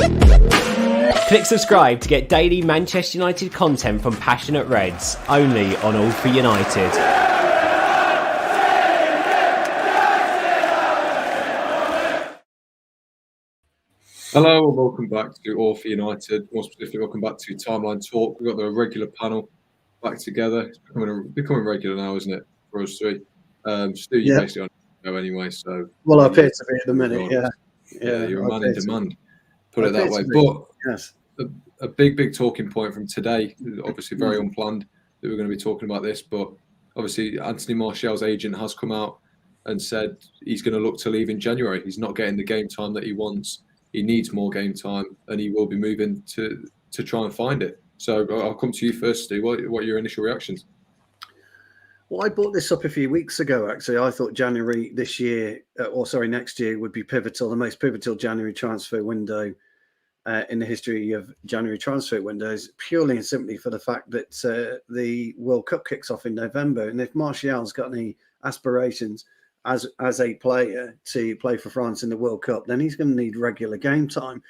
Click subscribe to get daily Manchester United content from passionate Reds, only on All for United. Hello and welcome back to All for United. More specifically, welcome back to Timeline Talk. We've got the regular panel back together. It's becoming regular now, isn't it, for us three? Stu, you basically know anyway. So I appear to be at the minute. Yeah, you're a man in demand. Put it that way. But yes, a big talking point from today, obviously very unplanned that we're going to be talking about this, but obviously Anthony Martial's agent has come out and said he's going to look to leave in January. He's not getting the game time that he wants. He needs more game time, and he will be moving to try and find it. So I'll come to you first, Stu. What are your initial reactions? Well, I brought this up a few weeks ago, actually. I thought January next year would be pivotal, the most pivotal January transfer window in the history of January transfer windows, purely and simply for the fact that the World Cup kicks off in November. And if Martial's got any aspirations as a player to play for France in the World Cup, then he's going to need regular game time.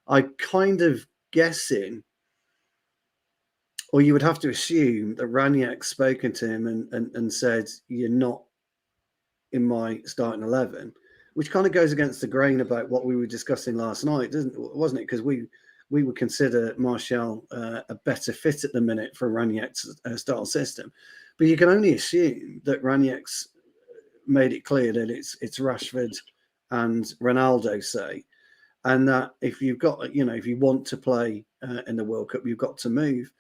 I'm kind of guessing, or you would have to assume, that Ranieri's spoken to him and said, you're not in my starting 11, which kind of goes against the grain about what we were discussing last night, wasn't it? Because we would consider Martial a better fit at the minute for Ranieri's style system. But you can only assume that Ranieri's made it clear that it's Rashford and Ronaldo, say, and that if you've got, if you want to play in the World Cup, you've got to move.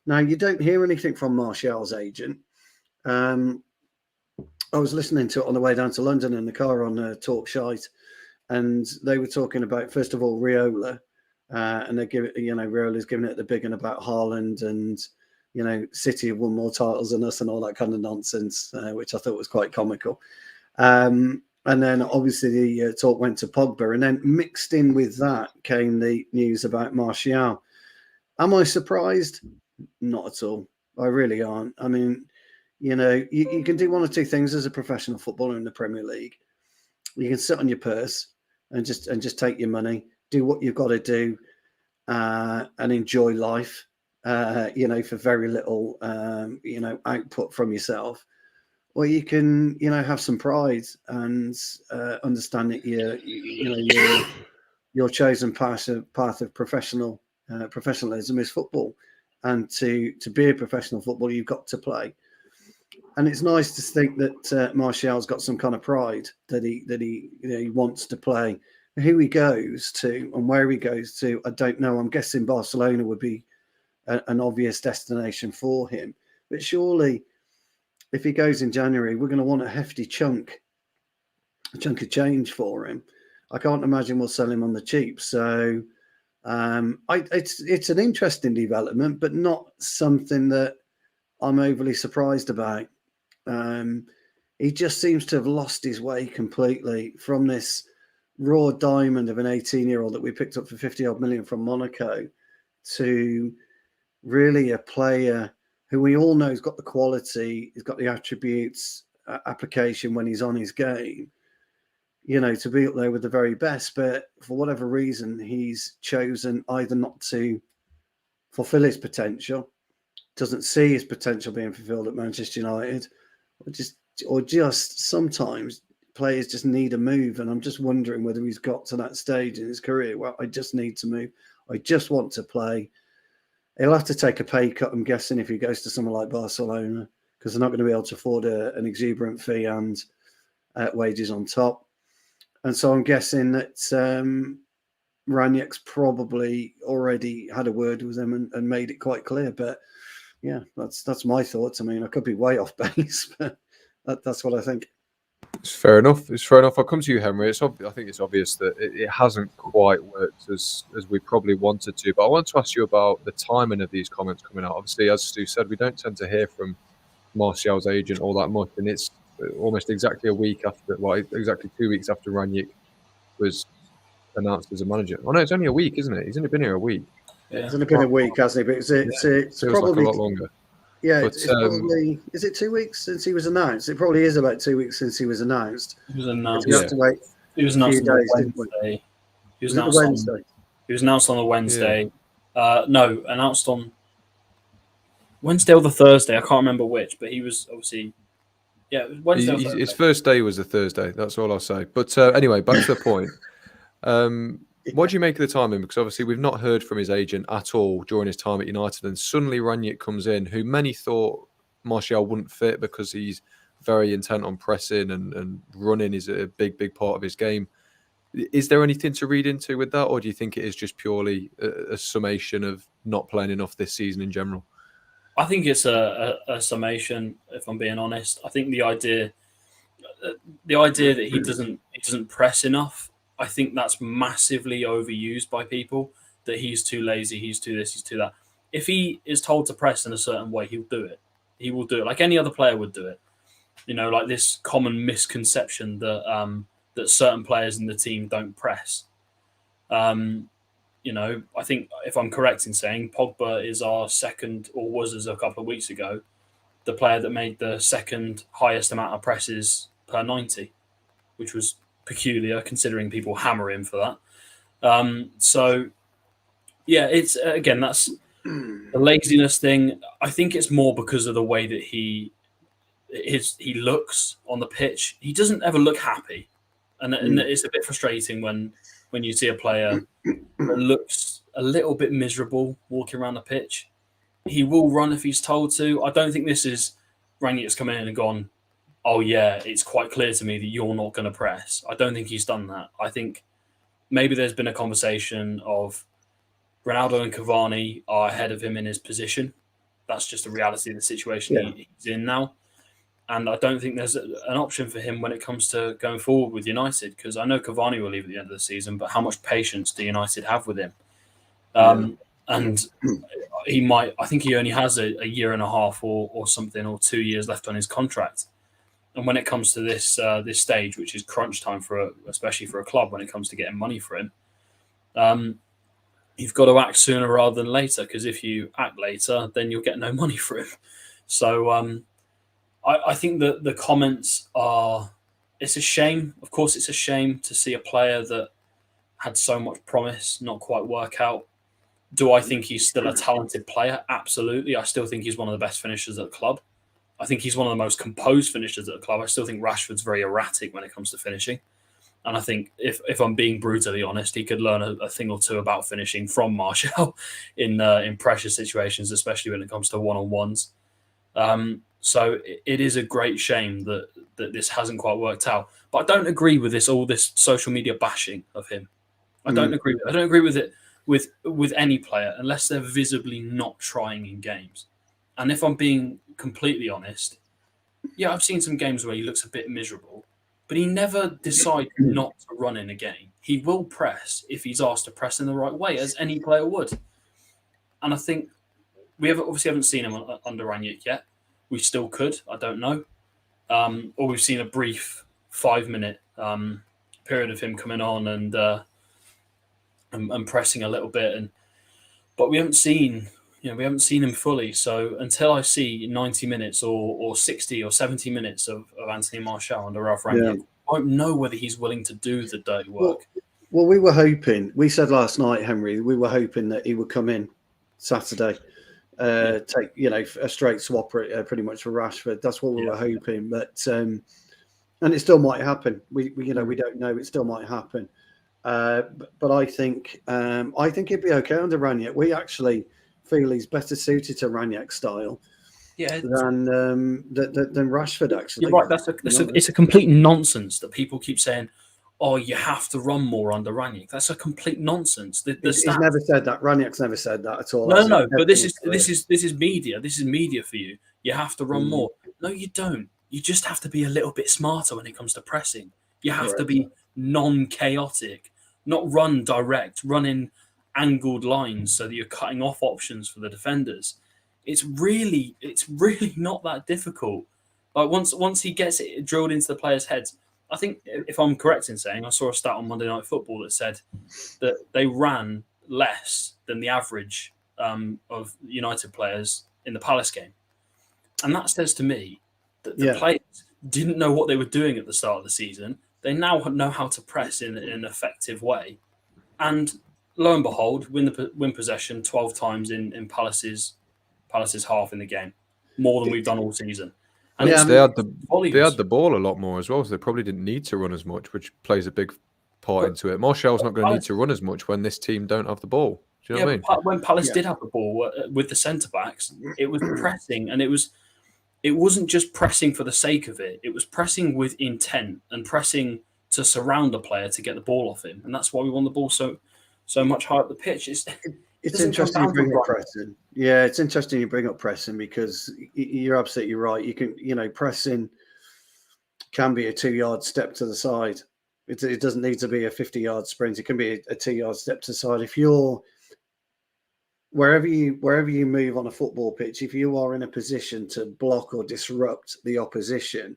Now, you don't hear anything from Martial's agent. I was listening to it on the way down to London in the car on Talk Shite, and they were talking about, first of all, Riola, and they give it, Riola's giving it the big one about Haaland and, City have won more titles than us and all that kind of nonsense, which I thought was quite comical. And then obviously the talk went to Pogba, and then mixed in with that came the news about Martial. Am I surprised? Not at all. I really aren't. I mean, you can do one or two things as a professional footballer in the Premier League. You can sit on your purse and just take your money, do what you've got to do, and enjoy life. For very little, output from yourself. Or you can, have some pride and understand that your chosen path of professionalism is football, and to be a professional footballer, you've got to play. And it's nice to think that Martial's got some kind of pride that he wants to play. Who he goes to and where he goes to, I don't know. I'm guessing Barcelona would be an obvious destination for him. But surely, if he goes in January, we're going to want a hefty chunk of change for him. I can't imagine we'll sell him on the cheap. So it's an interesting development, but not something that I'm overly surprised about. He just seems to have lost his way completely from this raw diamond of an 18-year-old that we picked up for 50-odd million from Monaco to really a player who we all know has got the quality, he's got the attributes, application when he's on his game, to be up there with the very best. But for whatever reason, he's chosen either not to fulfill his potential, doesn't see his potential being fulfilled at Manchester United, or just sometimes players just need a move. And I'm just wondering whether he's got to that stage in his career where I just need to move. I just want to play. He'll have to take a pay cut, I'm guessing, if he goes to somewhere like Barcelona, because they're not going to be able to afford an exuberant fee and wages on top. And so I'm guessing that Ranieri's probably already had a word with him and made it quite clear. But yeah, that's my thoughts. I mean, I could be way off base, but that's what I think. It's fair enough. I'll come to you, Henry. I think it's obvious that it hasn't quite worked as we probably wanted to. But I want to ask you about the timing of these comments coming out. Obviously, as Stu said, we don't tend to hear from Martial's agent all that much, and it's almost exactly 2 weeks after Ranieri was announced as a manager. Oh no, it's only a week, isn't it? He's only been here a week. Yeah. It's only been a week, hasn't he? But it's probably like a lot longer. Yeah, it's probably. Is it 2 weeks since he was announced? It probably is about 2 weeks since he was announced. He was announced. We have to wait. He was announced on Wednesday. He was announced Wednesday. He was announced on a Wednesday. No, announced on Wednesday or the Thursday. I can't remember which, but he was obviously, it was Wednesday or Thursday. His first day was a Thursday. That's all I'll say. But anyway, back to the point. What do you make of the timing? Because obviously we've not heard from his agent at all during his time at United, and suddenly Ranić comes in, who many thought Martial wouldn't fit because he's very intent on pressing and running is a big part of his game. Is there anything to read into with that, or do you think it is just purely a summation of not playing enough this season in general? I think it's a summation, if I'm being honest. I think the idea that he doesn't press enough, I think that's massively overused by people, that he's too lazy, he's too this, he's too that. If he is told to press in a certain way, he'll do it. He will do it like any other player would do it. You know, like this common misconception that that certain players in the team don't press. You know, I think if I'm correct in saying Pogba is our second, or was as a couple of weeks ago, the player that made the second highest amount of presses per 90, which was peculiar considering people hammer him for that. So, yeah, it's again, that's the laziness thing. I think it's more because of the way that he looks on the pitch. He doesn't ever look happy, and it's a bit frustrating when you see a player that looks a little bit miserable walking around the pitch. He will run if he's told to. I don't think this is Ranić's come in and gone, oh yeah, it's quite clear to me that you're not going to press. I don't think he's done that. I think maybe there's been a conversation of Ronaldo and Cavani are ahead of him in his position. That's just the reality of the situation he's in now. And I don't think there's an option for him when it comes to going forward with United, because I know Cavani will leave at the end of the season, but how much patience do United have with him? And he might, I think he only has a year and a half or something, or 2 years left on his contract. And when it comes to this this stage, which is crunch time especially for a club, when it comes to getting money for him, you've got to act sooner rather than later, because if you act later, then you'll get no money for him. So I think that the comments are, it's a shame. Of course, it's a shame to see a player that had so much promise not quite work out. Do I think he's still a talented player? Absolutely. I still think he's one of the best finishers at the club. I think he's one of the most composed finishers at the club. I still think Rashford's very erratic when it comes to finishing. And I think if I'm being brutally honest, he could learn a thing or two about finishing from Martial in pressure situations, especially when it comes to one-on-ones. So it is a great shame that this hasn't quite worked out. But I don't agree with all this social media bashing of him. I don't agree. I don't agree with it with any player unless they're visibly not trying in games. And if I'm being completely honest, yeah, I've seen some games where he looks a bit miserable, but he never decides not to run in a game. He will press if he's asked to press in the right way, as any player would. And I think we obviously haven't seen him under Ranić yet. We still could. I don't know. Or we've seen a brief 5-minute period of him coming on and pressing a little bit, but we haven't seen him fully. So until I see 90 minutes or 60 or 70 minutes of Anthony Martial under Ralph Rangnick, I won't know whether he's willing to do the dirty work. Well, we were hoping. We said last night, Henry, we were hoping that he would come in Saturday, take a straight swap pretty much for Rashford. That's what we were hoping, but and it still might happen. We don't know. It still might happen. But I think he'd be okay under Ranić. We actually feel he's better suited to Ranić's style than Rashford. Actually, you're right. It's a complete nonsense that people keep saying, "Oh, you have to run more under Ranić." That's a complete nonsense. He's never said that. Ranić's never said that at all. No. But this is media. This is media for you. You have to run more. No, you don't. You just have to be a little bit smarter when it comes to pressing. You have to be non-chaotic, not run direct, run in angled lines so that you're cutting off options for the defenders. It's really not that difficult. Like once he gets it drilled into the players' heads, I think, if I'm correct in saying, I saw a stat on Monday Night Football that said that they ran less than the average of United players in the Palace game. And that says to me that the players didn't know what they were doing at the start of the season. They now know how to press in an effective way. And lo and behold, win possession 12 times in Palace's half in the game, more than we've done all season. And Yeah, it's They had volumes. the ball a lot more as well, so they probably didn't need to run as much, which plays a big part But- into it. Martial's not going to need Palace- to run as much when this team don't have the ball. Do you know what I mean? but when Palace Yeah. did have the ball with the centre backs, it was pressing, and it wasn't just pressing for the sake of it. It was pressing with intent and pressing to surround a player to get the ball off him, and that's why we won the ball so much higher up the pitch. It's doesn't come interesting you down to bring up running. pressing. Yeah, it's interesting you bring up pressing because you're absolutely right. You can, pressing can be a 2-yard step to the side. It doesn't need to be a 50-yard sprint. It can be a 2-yard step to the side. If you're wherever you move on a football pitch, if you are in a position to block or disrupt the opposition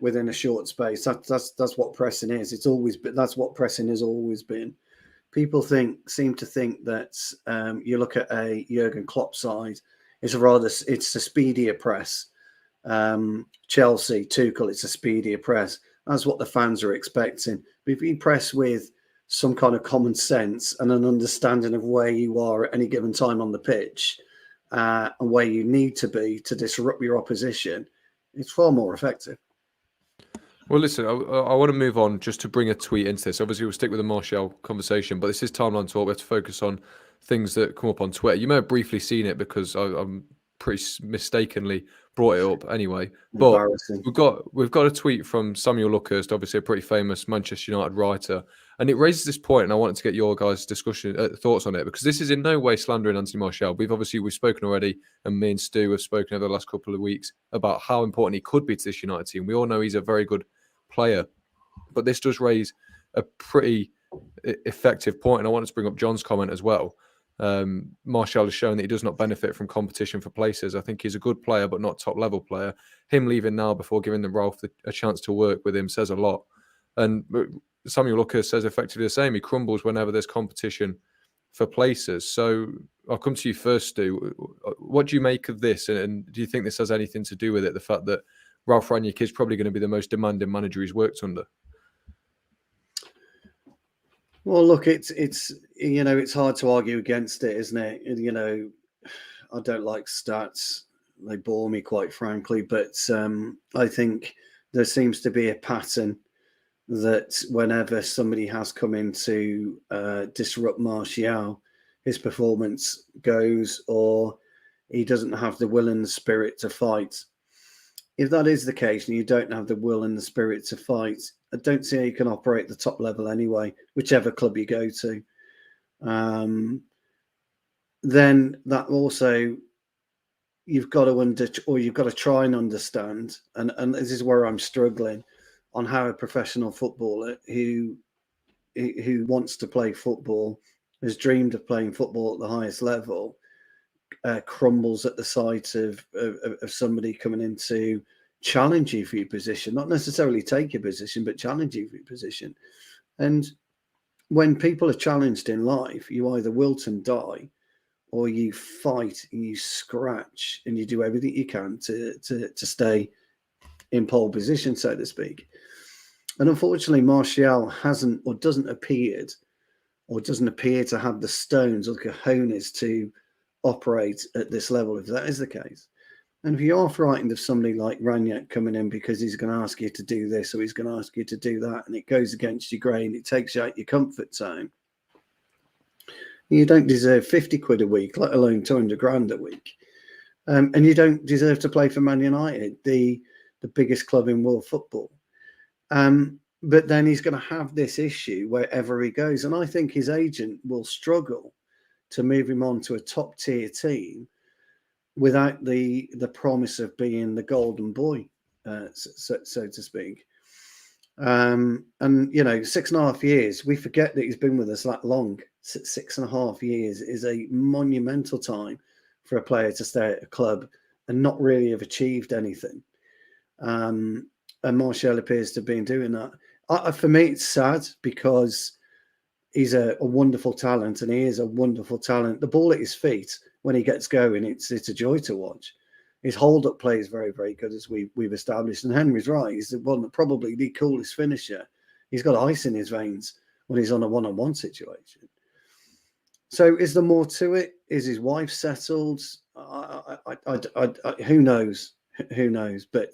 within a short space, that's what pressing is. That's what pressing has always been. People seem to think that you look at a Jurgen Klopp side, it's a speedier press. Chelsea, Tuchel, it's a speedier press. That's what the fans are expecting. But if you press with some kind of common sense and an understanding of where you are at any given time on the pitch and where you need to be to disrupt your opposition, it's far more effective. Well, listen, I want to move on just to bring a tweet into this. Obviously, we'll stick with the Martial conversation, but this is Timeline Talk. We have to focus on things that come up on Twitter. You may have briefly seen it because I'm pretty mistakenly brought it up anyway. But Embarrassing. we've got a tweet from Samuel Luckhurst, obviously a pretty famous Manchester United writer, and it raises this point, and I wanted to get your guys' thoughts on it, because this is in no way slandering Anthony Martial. We've spoken already, and me and Stu have spoken over the last couple of weeks about how important he could be to this United team. We all know he's a very good player, but this does raise a pretty effective point, and I wanted to bring up John's comment as well. Martial has shown that he does not benefit from competition for places. I think he's a good player, but not top level player. Him leaving now before giving the Ralph a chance to work with him says a lot. And Samuel Lucas says effectively the same. He crumbles whenever there's competition for places. So I'll come to you first, Stu. What do you make of this? And do you think this has anything to do with it? The fact that Ralph Rangnick is probably going to be the most demanding manager he's worked under. Well, look, it's hard to argue against it, isn't it? I don't like stats; they bore me, quite frankly. But I think there seems to be a pattern that whenever somebody has come in to disrupt Martial, his performance goes, or he doesn't have the will and the spirit to fight. If that is the case and you don't have the will and the spirit to fight, I don't see how you can operate at the top level anyway, whichever club you go to. Then that also, you've got to try and understand, and this is where I'm struggling, on how a professional footballer who wants to play football, has dreamed of playing football at the highest level, crumbles at the sight of somebody coming in to challenge you for your position, not necessarily take your position, but challenge you for your position. And when people are challenged in life, you either wilt and die, or you fight and you scratch and you do everything you can to stay in pole position, so to speak. And unfortunately, Martial hasn't, or doesn't appear to have the stones or the cojones to operate at this level, if that is the case. And if you are frightened of somebody like Rangnick coming in because he's going to ask you to do this or he's going to ask you to do that, and it goes against your grain, it takes you out your comfort zone, you don't deserve 50 quid a week, let alone 200 grand a week. And you don't deserve to play for Man United, the biggest club in world football. But then he's going to have this issue wherever he goes. And I think his agent will struggle to move him on to a top tier team without the promise of being the golden boy, so to speak. And 6.5 years, we forget that he's been with us that long. 6.5 years is a monumental time for a player to stay at a club and not really have achieved anything. And Martial appears to have been doing that. For me, it's sad because he's a wonderful talent, and he is a wonderful talent. The ball at his feet, when he gets going, it's a joy to watch. His hold-up play is very, very good, as we've established. And Henry's right; he's probably the coolest finisher. He's got ice in his veins when he's on a one-on-one situation. So is there more to it? Is his wife settled? Who knows? Who knows? But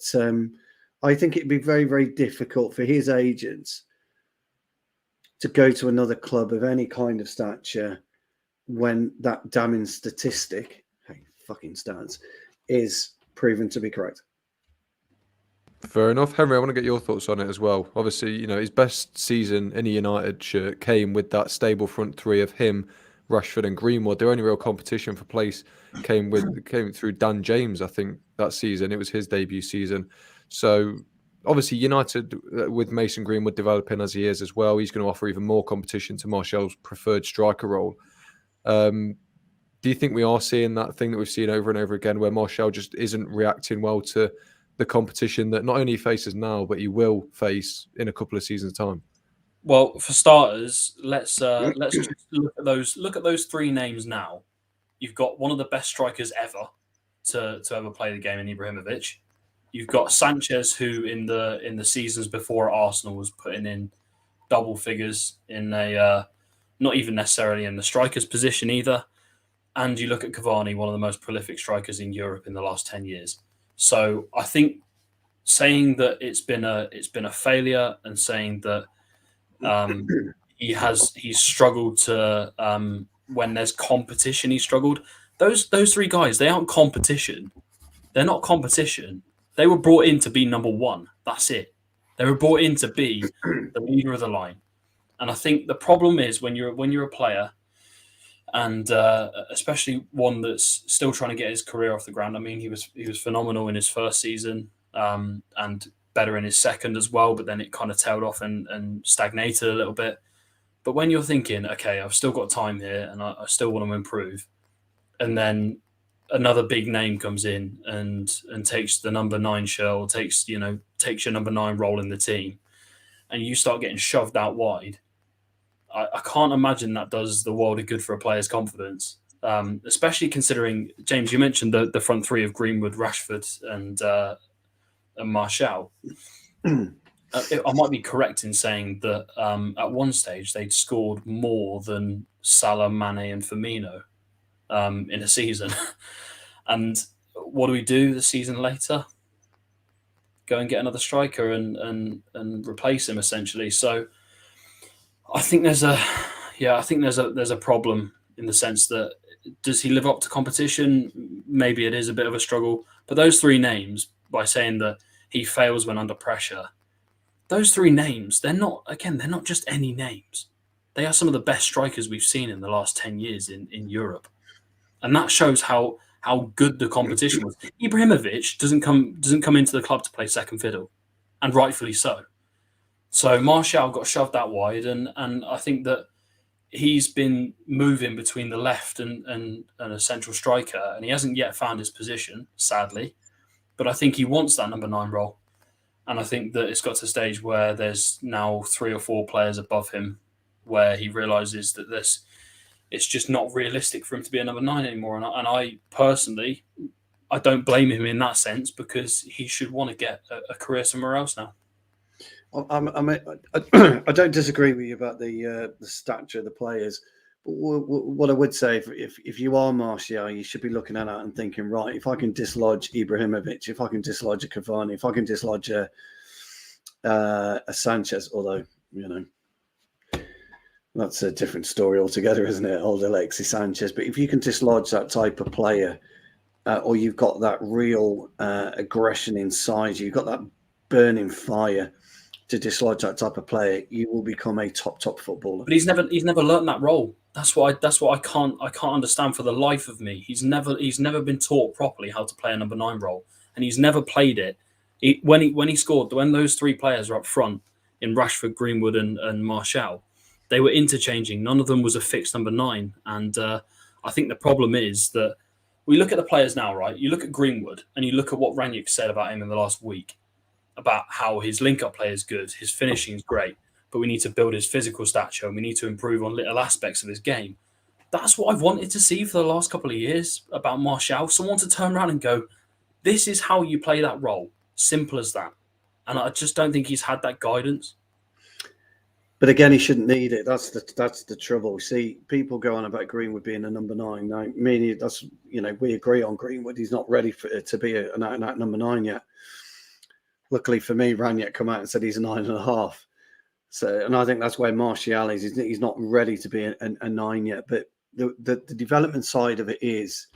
I think it'd be very, very difficult for his agents to go to another club of any kind of stature when that damning statistic, hey, fucking stats, is proven to be correct. Fair enough. Henry, I want to get your thoughts on it as well. Obviously, his best season in a United shirt came with that stable front three of him, Rashford and Greenwood. Their only real competition for place came through Dan James, I think, that season. It was his debut season. So obviously United, with Mason Greenwood developing as he is as well, he's going to offer even more competition to Martial's preferred striker role. Do you think we are seeing that thing that we've seen over and over again where Martial just isn't reacting well to the competition that not only he faces now, but he will face in a couple of seasons' time? Well, for starters, let's just look at those three names now. You've got one of the best strikers ever to ever play the game in Ibrahimovic. You've got Sanchez, who in the seasons before at Arsenal was putting in double figures in a not even necessarily in the striker's position either. And you look at Cavani, one of the most prolific strikers in Europe in the last 10 years. So I think saying that it's been a failure and saying that he's struggled to when there's competition, he's struggled. Those three guys, they aren't competition. They're not competition. They were brought in to be number one. That's it. They were brought in to be the leader of the line. And I think the problem is when you're a player, and especially one that's still trying to get his career off the ground. I mean, he was phenomenal in his first season and better in his second as well, but then it kind of tailed off and stagnated a little bit. But when you're thinking, okay, I've still got time here and I still want to improve, and then another big name comes in and takes the number 9 shirt or takes your number 9 role in the team, and you start getting shoved out wide, I can't imagine that does the world of good for a player's confidence, especially considering, James, you mentioned the front three of Greenwood, Rashford and Martial. I might be correct in saying that at one stage they'd scored more than Salah, Mane and Firmino in a season. And what do we do the season later? Go and get another striker and replace him essentially. So I think there's a problem in the sense that, does he live up to competition? Maybe it is a bit of a struggle. But those three names, by saying that he fails when under pressure, those three names, they're not just any names. They are some of the best strikers we've seen in the last 10 years in Europe. And that shows how good the competition was. Ibrahimovic doesn't come into the club to play second fiddle, and rightfully so. So Martial got shoved out wide, and I think that he's been moving between the left and a central striker, and he hasn't yet found his position, sadly. But I think he wants that number 9 role. And I think that it's got to a stage where there's now 3 or 4 players above him where he realises that it's just not realistic for him to be a number 9 anymore. And I personally, I don't blame him in that sense, because he should want to get a career somewhere else now. I don't disagree with you about the stature of the players. But what I would say, if you are Martial, you should be looking at it and thinking, right, if I can dislodge Ibrahimovic, if I can dislodge a Cavani, if I can dislodge a Sanchez, although, that's a different story altogether, isn't it? Old Alexis Sanchez. But if you can dislodge that type of player, or you've got that real aggression inside you, you've got that burning fire to dislodge that type of player, you will become a top footballer. But he's never learned that role. That's what I can't understand for the life of me. He's never been taught properly how to play a number 9 role, and he's never played it. When he scored, when those 3 players were up front in Rashford, Greenwood, and Martial, they were interchanging. None of them was a fixed number 9, and I think the problem is that we look at the players now, right? You look at Greenwood, and you look at what Ranić said about him in the last week, about how his link-up play is good, his finishing is great, but we need to build his physical stature and we need to improve on little aspects of his game. That's what I've wanted to see for the last couple of years about Martial. Someone to turn around and go, this is how you play that role. Simple as that. And I just don't think he's had that guidance. But again, he shouldn't need it. That's the trouble. See, people go on about Greenwood being a number 9. Now, that's we agree on Greenwood. He's not ready to be an out number 9 yet. Luckily for me, Ranić come out and said he's a 9.5. So, and I think that's where Martial is. He's not ready to be a 9 yet. But the development side of it is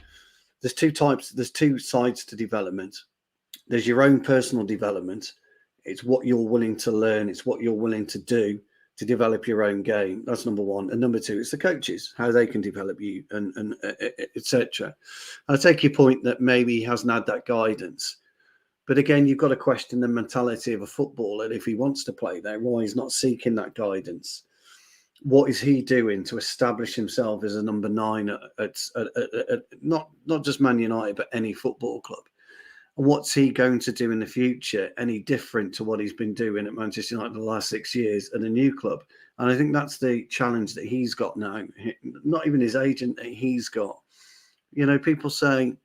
there's two types. There's two sides to development. There's your own personal development. It's what you're willing to learn. It's what you're willing to do to develop your own game. That's number one. And number two, it's the coaches, how they can develop you and etc. I take your point that maybe he hasn't had that guidance. But again, you've got to question the mentality of a footballer if he wants to play there, why he's not seeking that guidance. What is he doing to establish himself as a number 9 at not just Man United, but any football club? And what's he going to do in the future any different to what he's been doing at Manchester United the last 6 years at a new club? And I think that's the challenge that he's got now. Not even his agent, that he's got. People say,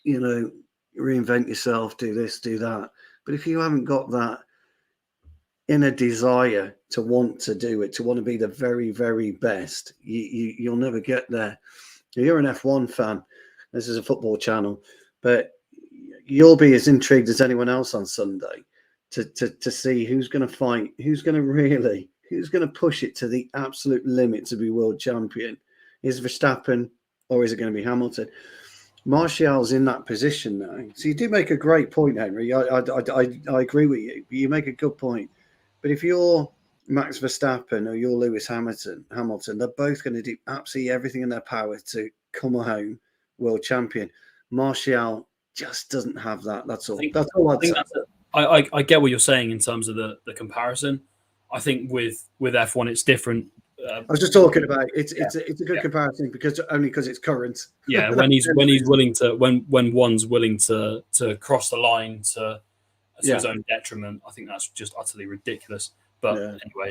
reinvent yourself, do this, do that. But if you haven't got that inner desire to want to do it, to want to be the very, very best, you'll never get there. You're an F1 fan. This is a football channel, but you'll be as intrigued as anyone else on Sunday to see who's going to fight, who's going to push it to the absolute limit to be world champion. Is Verstappen or is it going to be Hamilton? Martial's in that position now. So you do make a great point, Henry. I agree with you. You make a good point. But if you're Max Verstappen or you're Lewis Hamilton, they're both going to do absolutely everything in their power to come home world champion. Martial just doesn't have that. That's all. That's all I'd say. I get what you're saying in terms of the comparison. I think with F1 it's different. I was just talking about it's a good comparison because it's current. Yeah, when one's willing to cross the line to his own detriment, I think that's just utterly ridiculous. But anyway,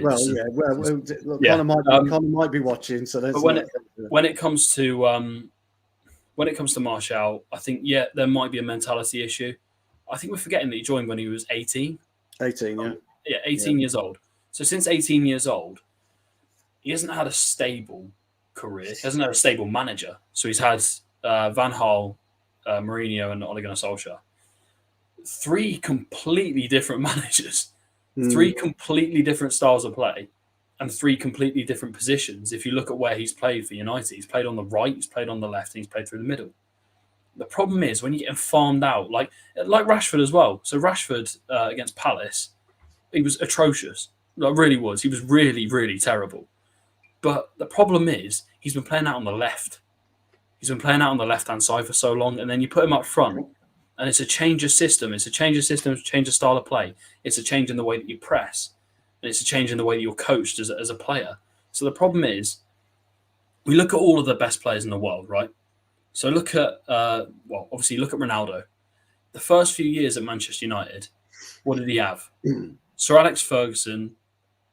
Connor might be watching. So but when it comes to Martial, I think there might be a mentality issue. I think we're forgetting that he joined when he was 18. 18, 18 years old. So since 18 years old, he hasn't had a stable career. He hasn't had a stable manager. So he's had Van Gaal, Mourinho, and Ole Gunnar Solskjaer. 3 completely different managers, 3 completely different styles of play, and 3 completely different positions. If you look at where he's played for United, he's played on the right, he's played on the left, and he's played through the middle. The problem is when you get him farmed out, like Rashford as well. So Rashford against Palace, he was atrocious. Like, really was. He was really, really terrible. But the problem is he's been playing out on the left. He's been playing out on the left-hand side for so long, and then you put him up front, and it's a change of system. It's a change of system, it's a change of style of play. It's a change in the way that you press, and it's a change in the way that you're coached as a player. So the problem is we look at all of the best players in the world, right? So look at, obviously look at Ronaldo. The first few years at Manchester United, what did he have? Sir Alex Ferguson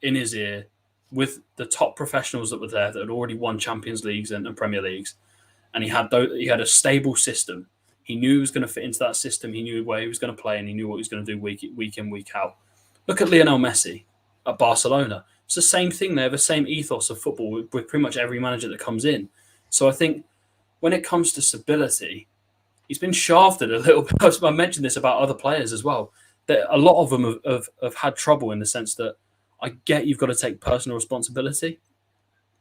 in his ear with the top professionals that were there that had already won Champions Leagues and Premier Leagues. And he had a stable system. He knew he was going to fit into that system. He knew where he was going to play and he knew what he was going to do week in, week out. Look at Lionel Messi at Barcelona. It's the same thing. They have the same ethos of football with pretty much every manager that comes in. So I think when it comes to stability, he's been shafted a little bit. I mentioned this about other players as well. That a lot of them have had trouble in the sense that I get you've got to take personal responsibility,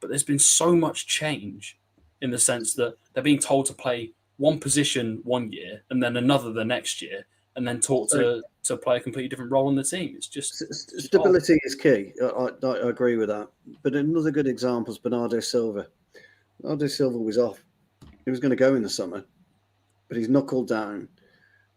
but there's been so much change in the sense that they're being told to play one position one year and then another the next year, and then taught to play a completely different role in the team. It's just stability is key. I agree with that. But another good example is Bernardo Silva. Bernardo Silva was off. He was going to go in the summer, but he's knuckled down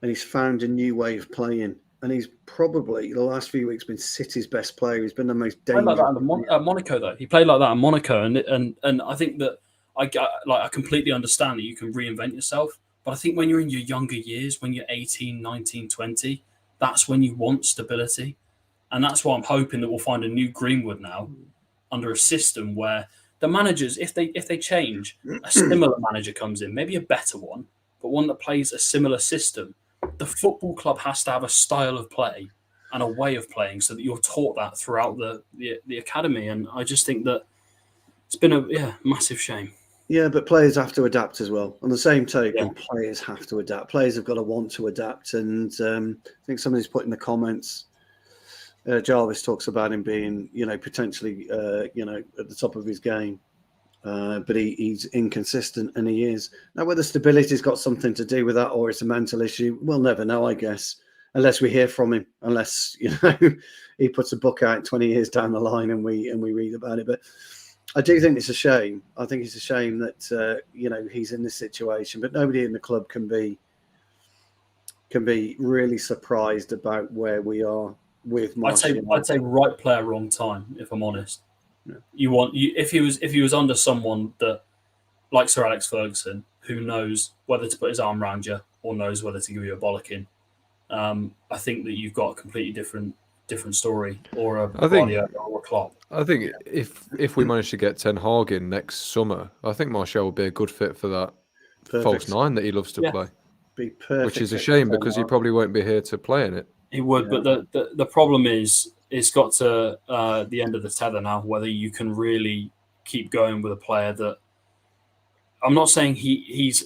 and he's found a new way of playing. And he's probably, the last few weeks, been City's best player. He's been the most dangerous. Like that at Monaco, though. He played like that at Monaco. And I think that I completely understand that you can reinvent yourself. But I think when you're in your younger years, when you're 18, 19, 20, that's when you want stability. And that's why I'm hoping that we'll find a new Greenwood now under a system where the managers, if they change, a similar manager comes in, maybe a better one, but one that plays a similar system. The football club has to have a style of play and a way of playing, so that you're taught that throughout the academy. And I just think that it's been a massive shame. Yeah, but players have to adapt as well. On the same token, players have to adapt. Players have got to want to adapt. And I think somebody's put in the comments, Jarvis talks about him being, potentially, at the top of his game. But he's inconsistent, and he is. Now, whether stability's got something to do with that or it's a mental issue, we'll never know, I guess, unless we hear from him, unless, he puts a book out 20 years down the line and we read about it. But I do think it's a shame. I think it's a shame that he's in this situation, but nobody in the club can be really surprised about where we are with Martial. I'd say right player, wrong time. If I'm honest, if he was under someone that, like Sir Alex Ferguson, who knows whether to put his arm around you or knows whether to give you a bollocking, I think that you've got a completely different story, or a Guardiola or a Klopp. I think if we manage to get Ten Hag in next summer, I think Martial will be a good fit for that false nine that he loves to play. Be perfect. Which is a shame because he probably won't be here to play in it. He would, but the problem is it's got to the end of the tether now, whether you can really keep going with a player that. I'm not saying he's.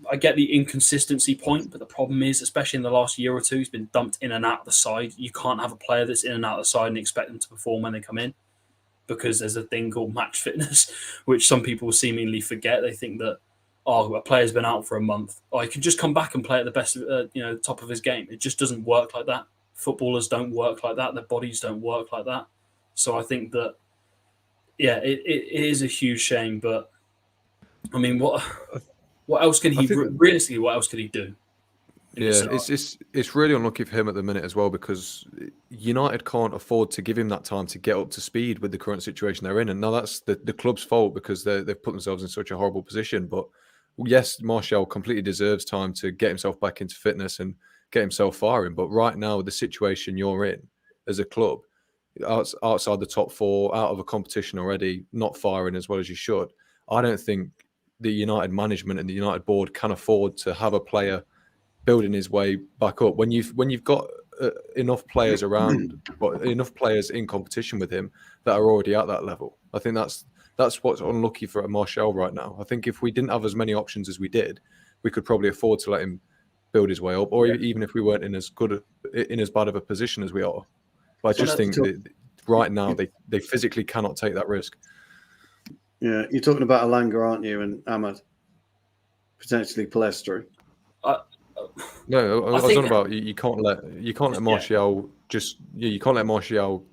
I get the inconsistency point, but the problem is, especially in the last year or two, he's been dumped in and out of the side. You can't have a player that's in and out of the side and expect them to perform when they come in, because there's a thing called match fitness, which some people seemingly forget. They think that, a player's been out for a month, he can just come back and play at the best, top of his game. It just doesn't work like that. Footballers don't work like that. Their bodies don't work like that. So I think that, it is a huge shame. But I mean, what else can he realistically? What else could he do? It's really unlucky for him at the minute as well, because United can't afford to give him that time to get up to speed with the current situation they're in. And now that's the club's fault, because they've put themselves in such a horrible position. But yes, Martial completely deserves time to get himself back into fitness and get himself firing. But right now, the situation you're in as a club, outside the top four, out of a competition already, not firing as well as you should, I don't think the United management and the United board can afford to have a player building his way back up when you've got enough players around, but enough players in competition with him that are already at that level. I think that's what's unlucky for Martial right now. I think if we didn't have as many options as we did, we could probably afford to let him build his way up, or even if we weren't in as bad of a position as we are. But I just think that right now they physically cannot take that risk. Yeah, you're talking about Alanga, aren't you, and Ahmad, potentially Palestri. No, I was on about you can't let Martial you can't let Martial,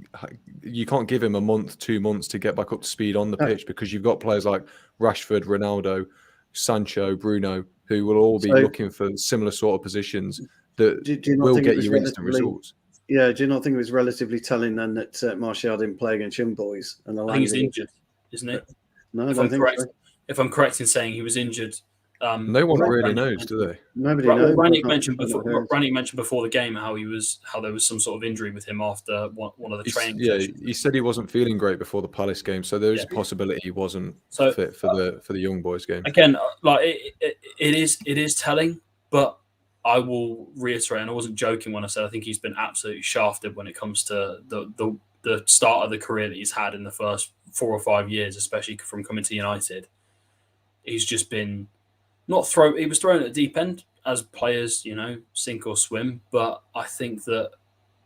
you can't give him a month, 2 months to get back up to speed on the pitch, because you've got players like Rashford, Ronaldo, Sancho, Bruno, who will all be looking for similar sort of positions that will get you instant results. Yeah, do you not think it was relatively telling then that Martial didn't play against young boys? And I think he's injured, isn't it? No, I don't think so. If I'm correct in saying he was injured. No one really knows, do they? Nobody knows. Rannick mentioned before the game how there was some sort of injury with him after one of the training sessions. He said he wasn't feeling great before the Palace game, so there is a possibility he wasn't fit for the young boys game. Again, like it is telling, but I will reiterate, and I wasn't joking when I said I think he's been absolutely shafted when it comes to the start of the career that he's had in the first 4 or 5 years, especially from coming to United. He's just been he was thrown at the deep end, as players, sink or swim. But I think that,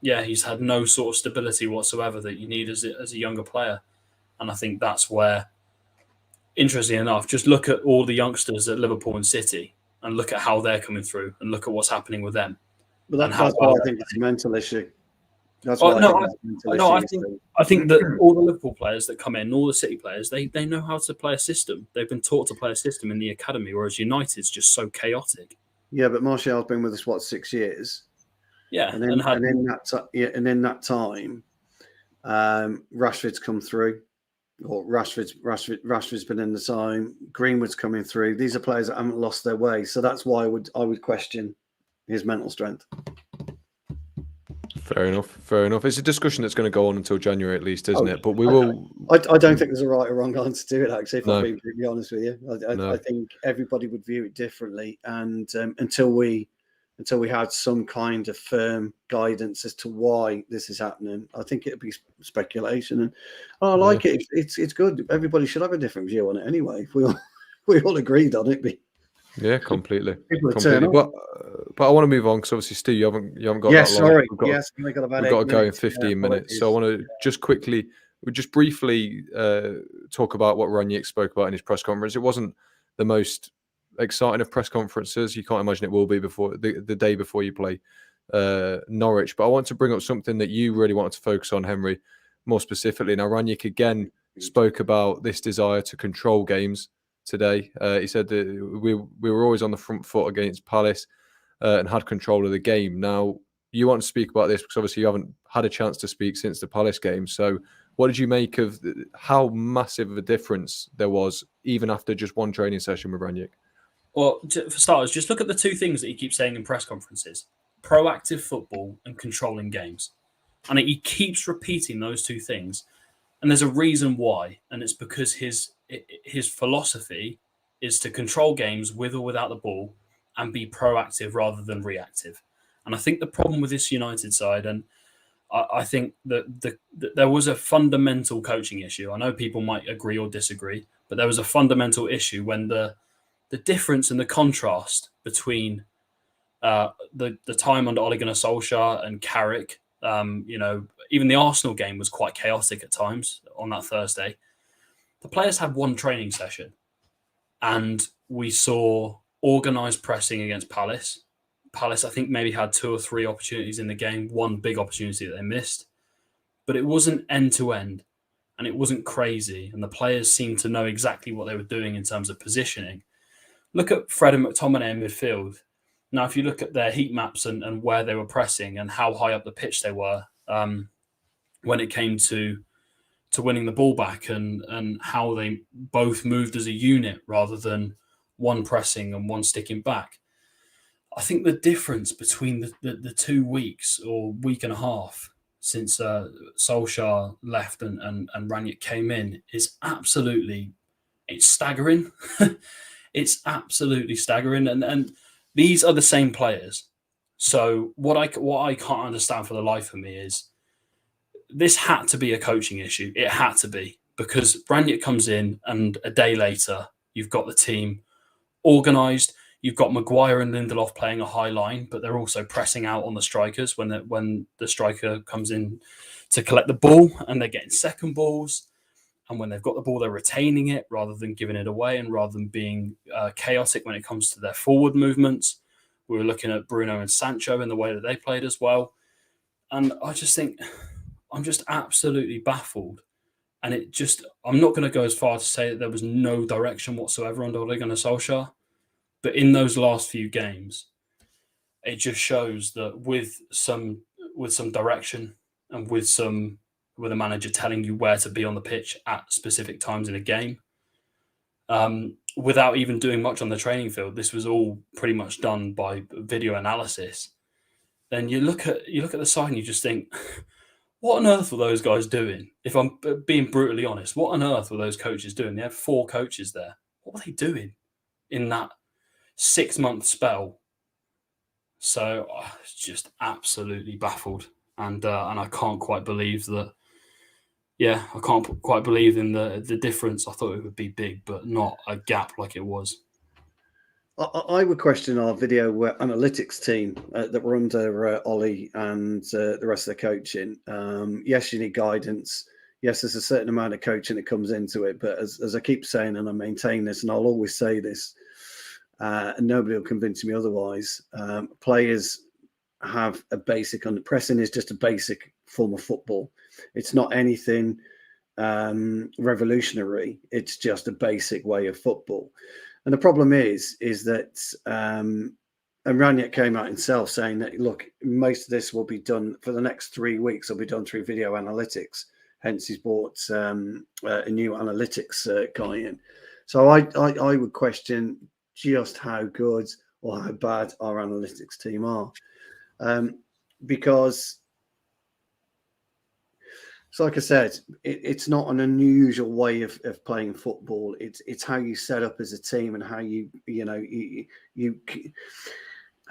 he's had no sort of stability whatsoever that you need as a younger player. And I think that's where, interestingly enough, just look at all the youngsters at Liverpool and City and look at how they're coming through and look at what's happening with them. But that's why I think it's a mental issue. That's why I think that all the Liverpool players that come in, all the City players, they know how to play a system. They've been taught to play a system in the academy, whereas United's just so chaotic. Yeah, but Martial's been with us 6 years. Yeah, and in that time, Rashford's come through, or Rashford's been in the time. Greenwood's coming through. These are players that haven't lost their way, so that's why I would question his mental strength. Fair enough. It's a discussion that's going to go on until January at least, isn't it? But we will. I don't think there's a right or wrong answer to it, actually, if I'm being completely honest with you. I think everybody would view it differently. And until we until we had some kind of firm guidance as to why this is happening. I think it'd be speculation, and I like it. It's good. Everybody should have a different view on it anyway. If we all agreed on it, Yeah, completely. people would turn up. But I want to move on because obviously, Stu, you haven't got Yes, that long. sorry. We've got to go in 15 minutes. So I want to just briefly talk about what Ranić spoke about in his press conference. It wasn't the most exciting of press conferences. You can't imagine it will be before the day before you play Norwich. But I want to bring up something that you really wanted to focus on, Henry, more specifically. Now, Ranić again spoke about this desire to control games today. He said that we were always on the front foot against Palace and had control of the game. Now, you want to speak about this because obviously you haven't had a chance to speak since the Palace game. So what did you make of how massive of a difference there was even after just one training session with Ranić? Well, for starters, just look at the two things that he keeps saying in press conferences: proactive football and controlling games. And he keeps repeating those two things. And there's a reason why. And it's because his philosophy is to control games with or without the ball and be proactive rather than reactive. And I think the problem with this United side, and I think that there was a fundamental coaching issue. I know people might agree or disagree, but there was a fundamental issue when the difference and the contrast between the time under Ole Gunnar Solskjaer and Carrick, even the Arsenal game was quite chaotic at times on that Thursday. The players had one training session and we saw organised pressing against Palace. Palace, I think, maybe had 2 or 3 opportunities in the game, one big opportunity that they missed. But it wasn't end-to-end and it wasn't crazy. And the players seemed to know exactly what they were doing in terms of positioning. Look at Fred and McTominay in midfield. Now, if you look at their heat maps and where they were pressing and how high up the pitch they were when it came to winning the ball back and how they both moved as a unit rather than one pressing and one sticking back. I think the difference between the 2 weeks or week and a half since Solskjaer left and Ranić came in is it's staggering. It's absolutely staggering. And these are the same players. So what I can't understand for the life of me is this had to be a coaching issue. It had to be, because Ranić comes in and a day later you've got the team organised. You've got Maguire and Lindelof playing a high line, but they're also pressing out on the strikers when the striker comes in to collect the ball, and they're getting second balls. And when they've got the ball, they're retaining it rather than giving it away, and rather than being chaotic when it comes to their forward movements. We were looking at Bruno and Sancho in the way that they played as well. And I just think I'm just absolutely baffled. And I'm not going to go as far to say that there was no direction whatsoever under Ole Gunnar Solskjaer. But in those last few games, it just shows that with some direction and with a manager telling you where to be on the pitch at specific times in a game, without even doing much on the training field, this was all pretty much done by video analysis. Then you look at the side and you just think, what on earth were those guys doing? If I'm being brutally honest, what on earth were those coaches doing? They had 4 coaches there. What were they doing in that 6-month spell? So it's just absolutely baffled, and I can't quite believe that. Yeah, I can't quite believe in the difference. I thought it would be big, but not a gap like it was. I would question our video analytics team that were under Ollie and the rest of the coaching. Yes, you need guidance. Yes, there's a certain amount of coaching that comes into it. But as I keep saying, and I maintain this, and I'll always say this, and nobody will convince me otherwise, players have a basic under pressing is just a basic form of football. It's not anything revolutionary. It's just a basic way of football. And the problem is that and Ranić came out himself saying that, look, most of this will be done for the next 3 weeks. Will be done through video analytics. Hence, he's brought a new analytics guy in. So I would question just how good or how bad our analytics team are, because. So, like I said, it's not an unusual way of playing football. It's how you set up as a team and how you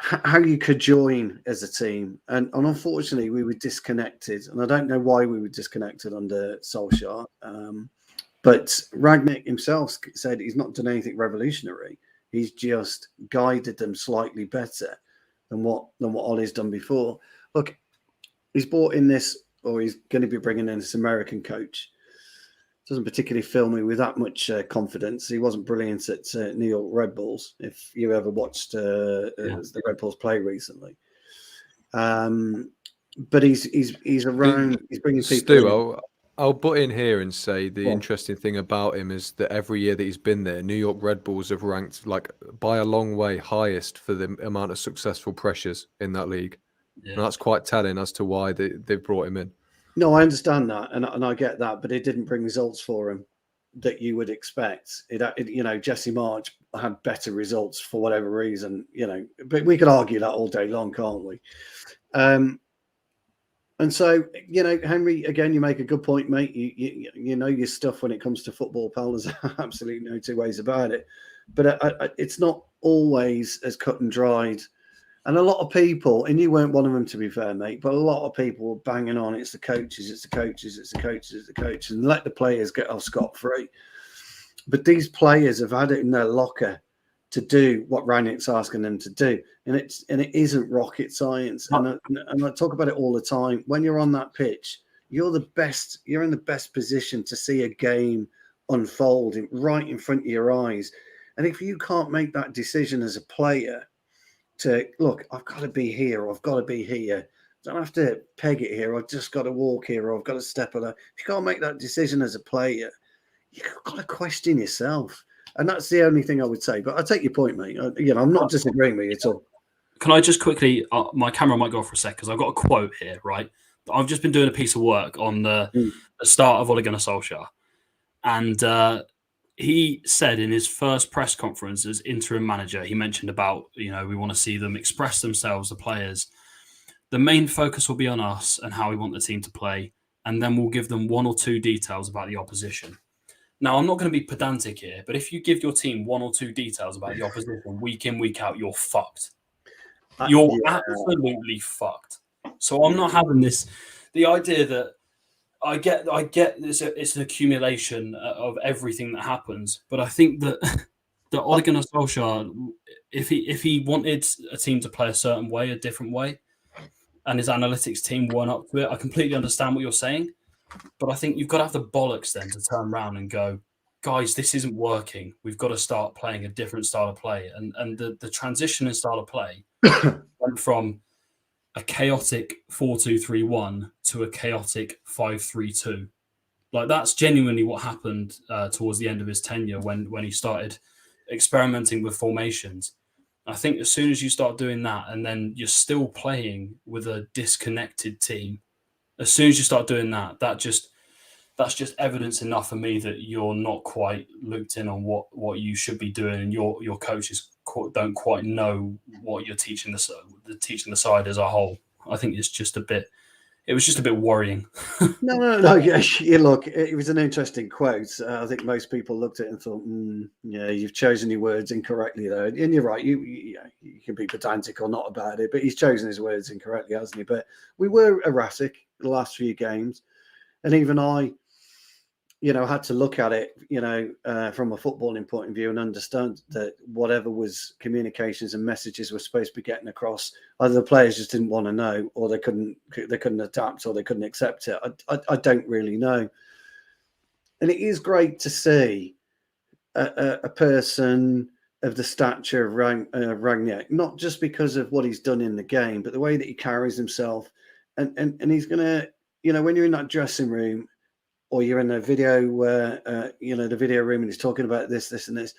how you could join as a team. And unfortunately, we were disconnected. And I don't know why we were disconnected under Solskjaer. But Rangnick himself said he's not done anything revolutionary. He's just guided them slightly better than what Ollie's done before. Look, he's brought in this, or he's going to be bringing in this American coach. Doesn't particularly fill me with that much confidence. He wasn't brilliant at New York Red Bulls, if you ever watched the Red Bulls play recently. But he's around. He's bringing people. Stu, I'll butt in here and say the interesting thing about him is that every year that he's been there, New York Red Bulls have ranked like by a long way highest for the amount of successful pressures in that league. Yeah. And that's quite telling as to why they've brought him in. No, I understand that, and I get that, but it didn't bring results for him that you would expect. Jesse March had better results for whatever reason, but we could argue that all day long, can't we? And so, Henry, again, you make a good point, mate. You know your stuff when it comes to football, pal. There's absolutely no two ways about it. But it's not always as cut and dried. And a lot of people, and you weren't one of them, to be fair, mate, but a lot of people were banging on, it's the coaches, it's the coaches, it's the coaches, it's the coaches, and let the players get off scot-free. But these players have had it in their locker to do what Rangnick's asking them to do. And it isn't rocket science. And I talk about it all the time. When you're on that pitch, you're in the best position to see a game unfold right in front of your eyes. And if you can't make that decision as a player to, look, I've got to be here, or I've got to be here. I don't have to peg it here. I've just got to walk here, or I've got to step on it. If you can't make that decision as a player, you've got to question yourself. And that's the only thing I would say. But I take your point, mate. I'm not disagreeing with you at all. Can I just quickly, my camera might go off for a sec because I've got a quote here, right? I've just been doing a piece of work on the start of Ole Gunnar Solskjaer. And he said in his first press conference as interim manager, he mentioned about, we want to see them express themselves, the players. The main focus will be on us and how we want the team to play. And then we'll give them one or two details about the opposition. Now, I'm not going to be pedantic here, but if you give your team one or two details about the opposition week in, week out, you're fucked. You're absolutely fucked. So I'm not having this. The idea that I get it's an accumulation of everything that happens, but I think that Ole Gunnar Solskjaer, if he wanted a team to play a certain way, a different way, and his analytics team weren't up to it, I completely understand what you're saying. But I think you've got to have the bollocks then to turn around and go, guys, this isn't working. We've got to start playing a different style of play. And the transition in style of play went from a chaotic 4-2-3-1 to a chaotic 5-3-2. Like, that's genuinely what happened towards the end of his tenure when he started experimenting with formations. I think as soon as you start doing that and then you're still playing with a disconnected team, as soon as you start doing that, that's just evidence enough for me that you're not quite looped in on what you should be doing, and your coaches don't quite know what you're teaching the side as a whole. I think it was just a bit worrying. No. Yeah, look, it was an interesting quote. I think most people looked at it and thought, you've chosen your words incorrectly there. And you're right, you can be pedantic or not about it, but he's chosen his words incorrectly, hasn't he? But we were erratic the last few games. And even I, had to look at it, from a footballing point of view and understand that whatever was communications and messages were supposed to be getting across, either the players just didn't want to know, or they couldn't adapt, or they couldn't accept it. I don't really know. And it is great to see a person of the stature of Rangnick, not just because of what he's done in the game, but the way that he carries himself. And he's going to, when you're in that dressing room, or you're in a video where, the video room, and he's talking about this, and this,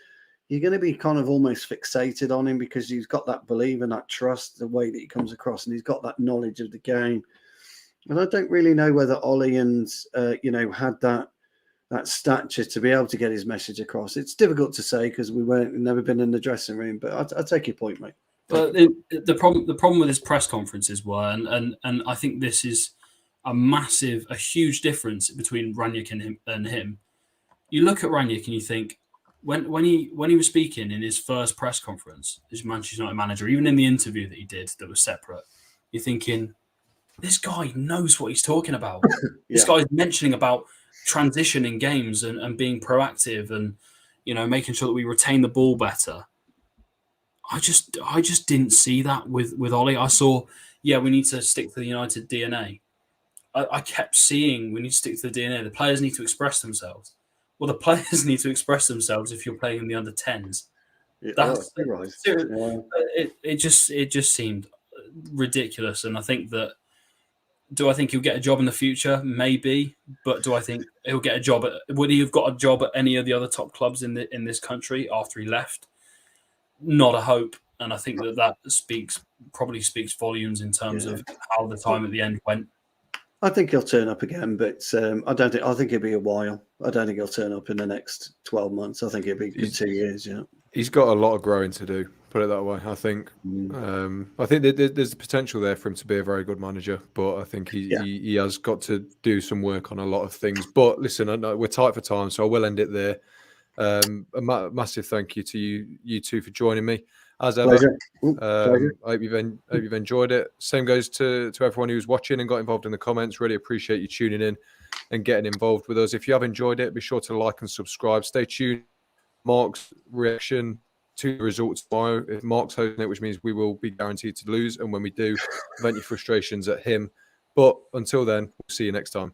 you're going to be kind of almost fixated on him because he's got that belief and that trust, the way that he comes across, and he's got that knowledge of the game. And I don't really know whether Ollie and, had that stature to be able to get his message across. It's difficult to say because we've never been in the dressing room, but I take your point, mate. But the problem with his press conferences were, and I think this is a huge difference between Rangnick and him. You look at Rangnick and you think, when he was speaking in his first press conference as Manchester United manager, even in the interview that he did that was separate, you're thinking, this guy knows what he's talking about. This guy's mentioning about transition in games and being proactive and, you know, making sure that we retain the ball better. I just didn't see that with Ollie. I saw, we need to stick to the United DNA. I kept seeing we need to stick to the DNA. The players need to express themselves. Well, the players need to express themselves if you're playing in the under 10s. That's right. It just seemed ridiculous, and I think that. Do I think he'll get a job in the future? Maybe, but do I think he'll get a job would he have got a job at any of the other top clubs in this country after he left? Not a hope, and I think that probably speaks volumes in terms of how the time at the end went. I think he'll turn up again, but I think it'll be a while. I don't think he'll turn up in the next 12 months. I think it'll be 2 years. Yeah, he's got a lot of growing to do. Put it that way. I think. I think there's the potential there for him to be a very good manager, but I think he has got to do some work on a lot of things. But listen, I know we're tight for time, so I will end it there. A massive thank you to you two for joining me as ever. Pleasure. I hope you've enjoyed it. Same goes to everyone who's watching and got involved in the comments. Really appreciate you tuning in and getting involved with us. If you have enjoyed it, be sure to like and subscribe. Stay tuned. Mark's reaction to the results tomorrow. If Mark's hosting it, which means we will be guaranteed to lose, and when we do, vent your frustrations at him. But until then, we'll see you next time.